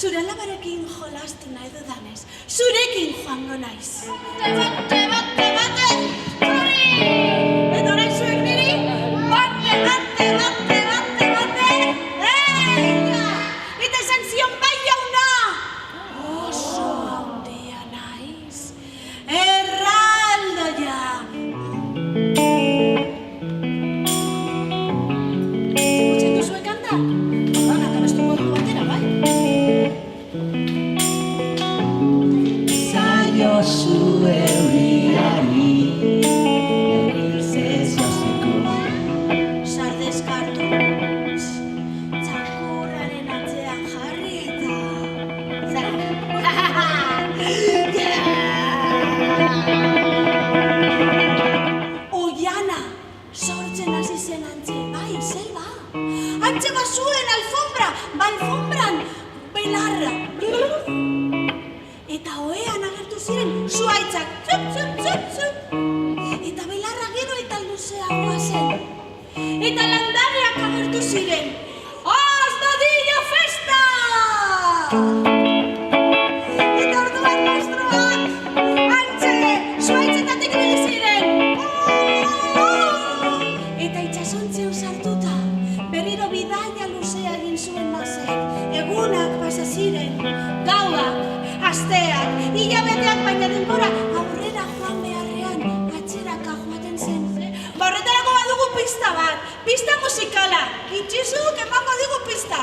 zure alabarekin jolastu nahi dudanez, zurekin joango naiz. Bate, zuri! Eta orain zuek niri, bate! Eta esan zion bai jauna! Oso handia naiz, erraldoia! Gutzen duzue kanta? Banak abestuko dugu atera, bai? Zaiozu euriari, erizez jozteko. Sardeskartu, txakurraren atzean jarri eta... Oiana, sortzen hasi zen antxe, bai, zelba. Antxe bazuen alfombra, alfombran, belarra. Eta oean agertu ziren zuaitzak, tzup. Eta belarra gero eta luzeagoa zen. Eta landareak agertu ziren. Az dadila festa! Eta orduan monstruak, antxe, zuaitzetatik ibili ziren. Eta itxasontzian sartuta, berriro bidaia luzea egin zuen nazek. Egunak pasa ziren, gauak, asteak, hilabeteak, baina denbora aurrera joan beharrean atzeraka joaten zen. Horretarako badugu pista bat, pista musikala. Itxizuk emango digu pista.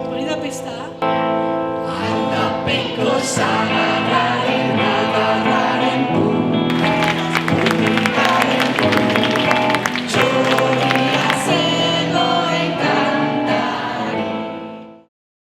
Hori da pista? Aldapeko zara